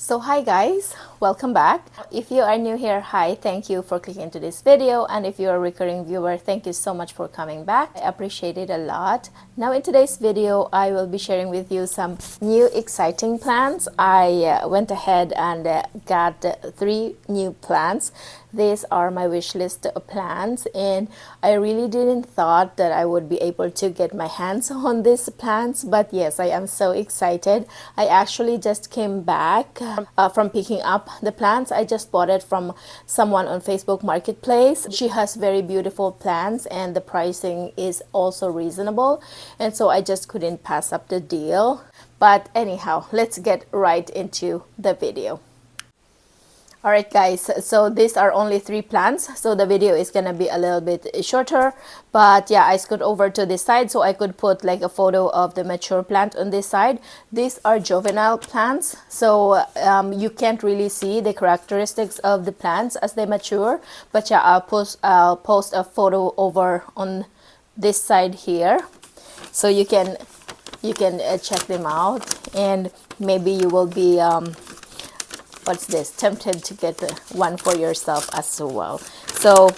So hi guys, welcome back. If you are new here, hi, thank you for clicking into this video, and if you're a recurring viewer, thank you so much for coming back. I appreciate it a lot. Now in today's video, I will be sharing with you some new exciting plants. I went ahead and got 3 new plants. These are my wish list plants, and I really didn't thought that I would be able to get my hands on these plants, but yes, I am so excited. I actually just came back from picking up the plants. I just bought it from someone on Facebook Marketplace. She has very beautiful plants and the pricing is also reasonable, and so I just couldn't pass up the deal. But anyhow, let's get right into the video. Alright guys, so these are only 3 plants, so the video is gonna be a little bit shorter, but yeah, I scoot over to this side so I could put like a photo of the mature plant on this side. These are juvenile plants, so you can't really see the characteristics of the plants as they mature, but yeah, I'll post a photo over on this side here so you can check them out, and maybe you will be tempted to get one for yourself as well. So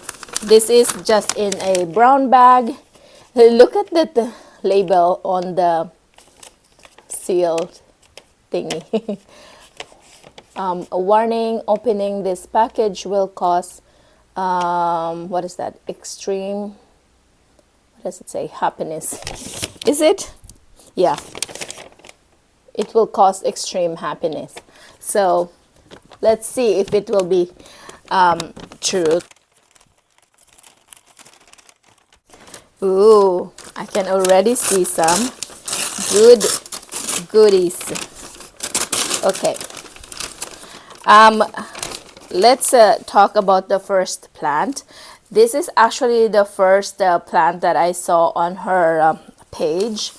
this is just in a brown bag. Look at the label on the sealed thingy. A warning: opening this package will cause what is that? Extreme, what does it say? Happiness. Is it? Yeah, it will cause extreme happiness. So let's see if it will be true. Ooh, I can already see some good goodies. Okay, let's talk about the first plant. This is actually the first plant that I saw on her page.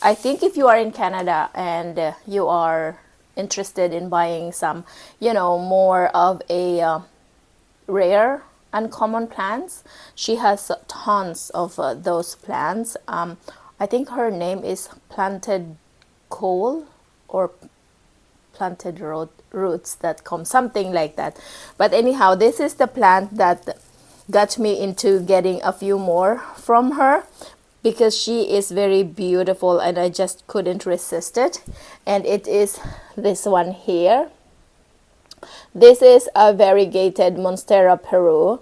I think if you are in Canada and you are interested in buying some, more of a rare, uncommon plants, she has tons of those plants. I think her name is Planted Coal or Planted Roots.com, something like that. But anyhow, this is the plant that got me into getting a few more from her, because she is very beautiful and I just couldn't resist it. And it is this one here. This is a variegated Monstera Peru.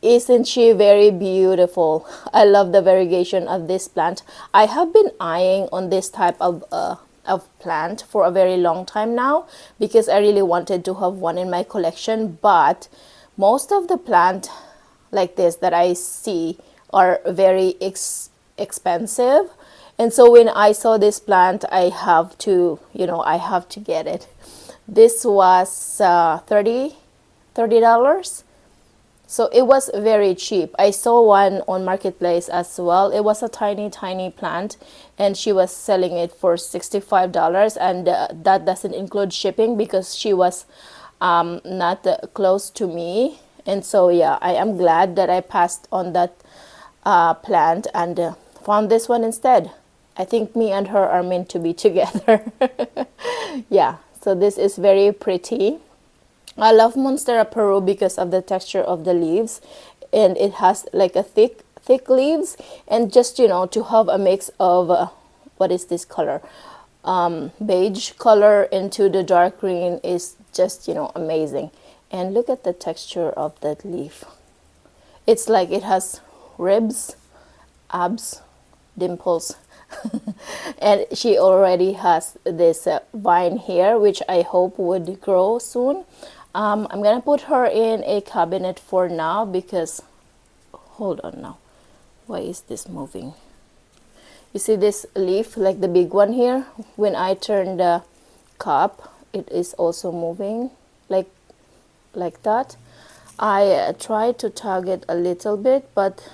Isn't she very beautiful? I love the variegation of this plant. I have been eyeing on this type of plant for a very long time now, because I really wanted to have one in my collection, but most of the plant like this that I see are very expensive, and so when I saw this plant, I have to get it. This was $30, so it was very cheap. I saw one on Marketplace as well. It was a tiny plant, and she was selling it for $65, and that doesn't include shipping because she was not close to me. And so yeah, I am glad that I passed on that plant and found this one instead. I think me and her are meant to be together. Yeah, so this is very pretty. I love Monstera Peru because of the texture of the leaves, and it has like a thick leaves, and just to have a mix of what is this color, beige color into the dark green is just amazing. And look at the texture of that leaf. It's like it has ribs, abs, dimples. And she already has this vine here, which I hope would grow soon. I'm gonna put her in a cabinet for now because, hold on now, why is this moving? You see this leaf, like the big one here? When I turn the cup, it is also moving like that. I tried to tug it a little bit, but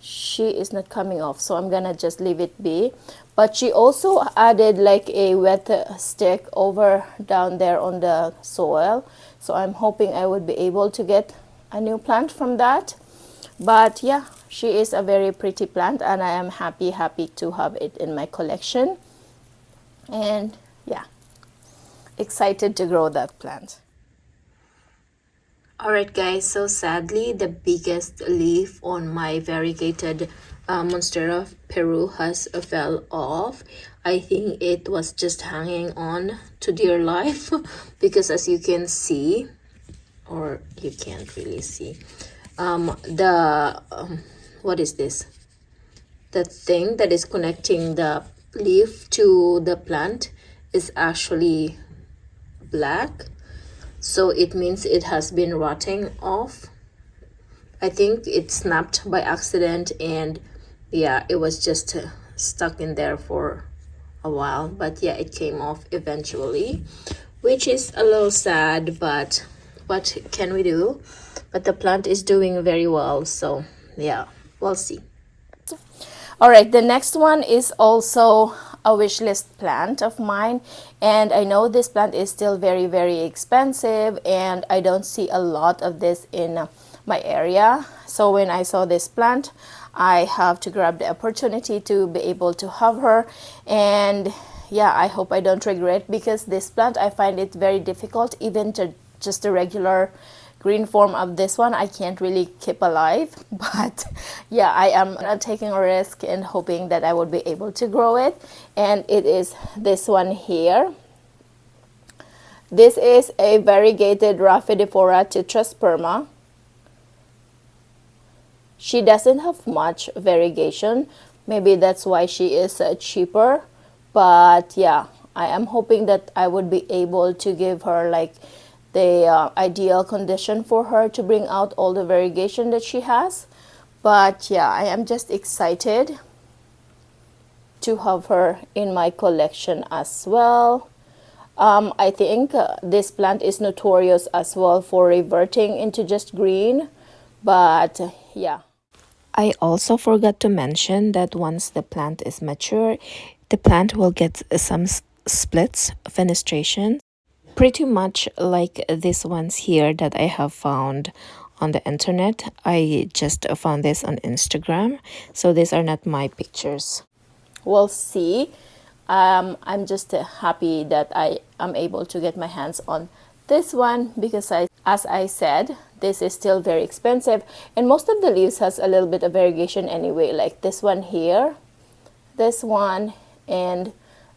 she is not coming off, so I'm gonna just leave it be. But she also added like a wet stick over down there on the soil, so I'm hoping I would be able to get a new plant from that. But yeah, she is a very pretty plant, and I am happy to have it in my collection. And yeah, excited to grow that plant. Alright guys, so sadly the biggest leaf on my variegated Monstera Peru has fell off. I think it was just hanging on to dear life because as you can see, or you can't really see, what is this? The thing that is connecting the leaf to the plant is actually black. So it means it has been rotting off. I think it snapped by accident, and yeah, it was just stuck in there for a while. But yeah, it came off eventually, which is a little sad, but what can we do? But the plant is doing very well, so yeah, we'll see. All right, the next one is also a wish list plant of mine, and I know this plant is still very expensive, and I don't see a lot of this in my area. So when I saw this plant, I have to grab the opportunity to be able to have her. And yeah, I hope I don't regret, because this plant, I find it very difficult, even to just a regular green form of this one, I can't really keep alive. But yeah, I am taking a risk and hoping that I would be able to grow it. And it is this one here. This is a variegated Rhaphidophora tetrasperma. She doesn't have much variegation. Maybe that's why she is cheaper. But yeah, I am hoping that I would be able to give her like the ideal condition for her to bring out all the variegation that she has. But yeah, I am just excited to have her in my collection as well. I think this plant is notorious as well for reverting into just green, but yeah. I also forgot to mention that once the plant is mature, the plant will get some splits, fenestration, pretty much like these ones here that I have found on the internet. I just found this on Instagram, so these are not my pictures. We'll see. I'm just happy that I am able to get my hands on this one, because as I said, this is still very expensive, and most of the leaves has a little bit of variegation anyway, like this one here, this one, and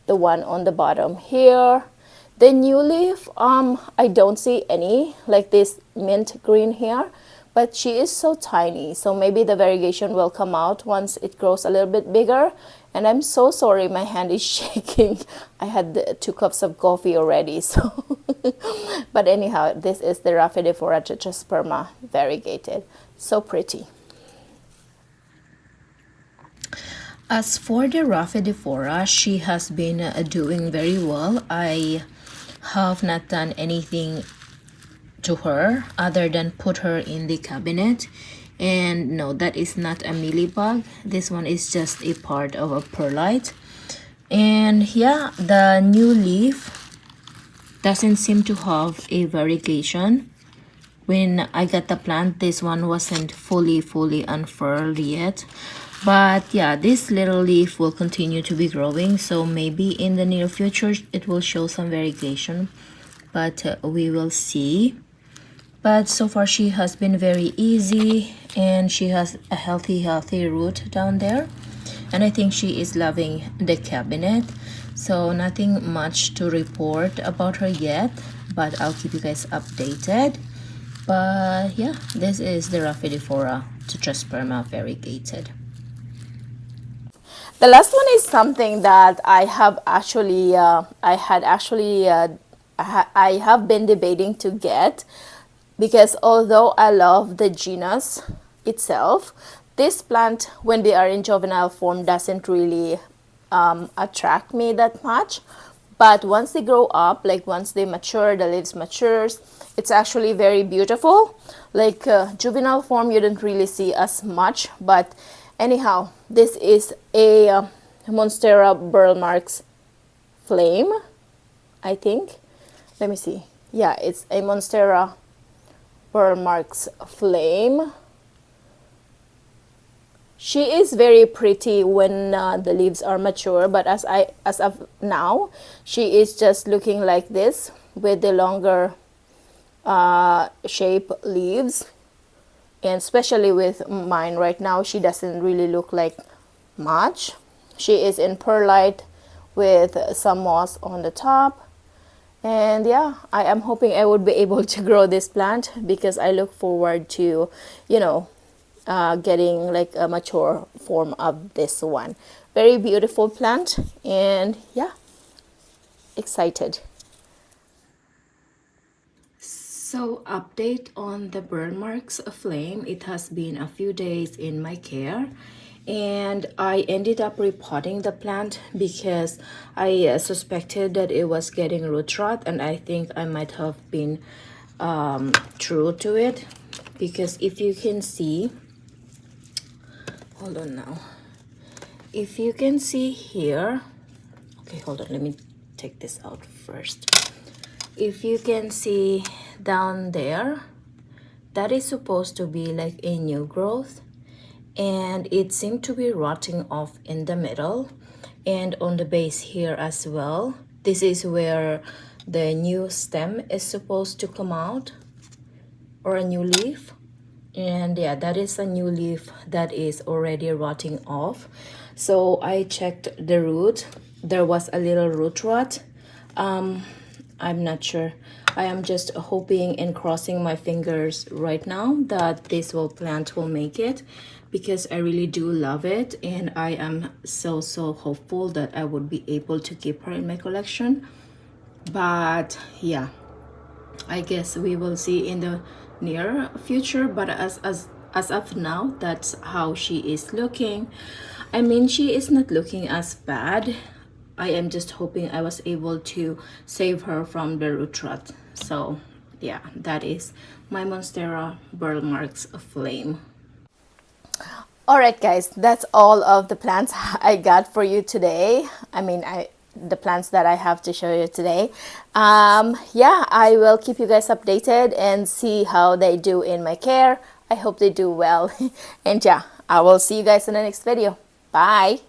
the one on the bottom here. The new leaf, I don't see any, like this mint green here, but she is so tiny, so maybe the variegation will come out once it grows a little bit bigger. And I'm so sorry, my hand is shaking. I had 2 cups of coffee already, so but anyhow, this is the Rhaphidophora tetrasperma variegated. So pretty. As for the Rhaphidophora, she has been doing very well. I have not done anything to her other than put her in the cabinet. And no, that is not a mealybug. This one is just a part of a perlite. And yeah, the new leaf doesn't seem to have a variegation. When I got the plant, this one wasn't fully unfurled yet. But yeah, this little leaf will continue to be growing, so maybe in the near future it will show some variegation, but we will see. But so far she has been very easy, and she has a healthy root down there, and I think she is loving the cabinet. So nothing much to report about her yet, but I'll keep you guys updated. But yeah, this is the Rhaphidophora tetrasperma variegated. The last one is something that I have actually, I have been debating to get, because although I love the genus itself, this plant, when they are in juvenile form, doesn't really attract me that much. But once they grow up, like once they mature, the leaves matures, it's actually very beautiful. Like juvenile form, you don't really see as much, but anyhow, this is a Monstera Burlmarks Flame, I think. Let me see. Yeah, it's a Monstera Burlmarks Flame. She is very pretty when the leaves are mature, but as of now, she is just looking like this with the longer shape leaves. And especially with mine right now, she doesn't really look like much. She is in perlite with some moss on the top. And yeah, I am hoping I would be able to grow this plant because I look forward to, you know, getting like a mature form of this one. Very beautiful plant, and yeah, excited. So update on the burn marks flame. It has been a few days in my care, and I ended up repotting the plant because I suspected that it was getting root rot, and I think I might have been true to it, because if you can see, hold on now, if you can see here, okay, hold on, let me take this out first. If you can see down there, that is supposed to be like a new growth, and it seemed to be rotting off in the middle and on the base here as well. This is where the new stem is supposed to come out, or a new leaf. And yeah, that is a new leaf that is already rotting off. So I checked the root. There was a little root rot. I'm not sure. I am just hoping and crossing my fingers right now that this plant will make it, because I really do love it, and I am so hopeful that I would be able to keep her in my collection. But yeah, I guess we will see in the near future. But as of now, that's how she is looking. I mean, she is not looking as bad. I am just hoping I was able to save her from the root rot. So yeah, that is my Monstera Burl Marks Flame. All right, guys, that's all of the plants I got for you today. I mean, the plants that I have to show you today. Yeah, I will keep you guys updated and see how they do in my care. I hope they do well. And yeah, I will see you guys in the next video. Bye.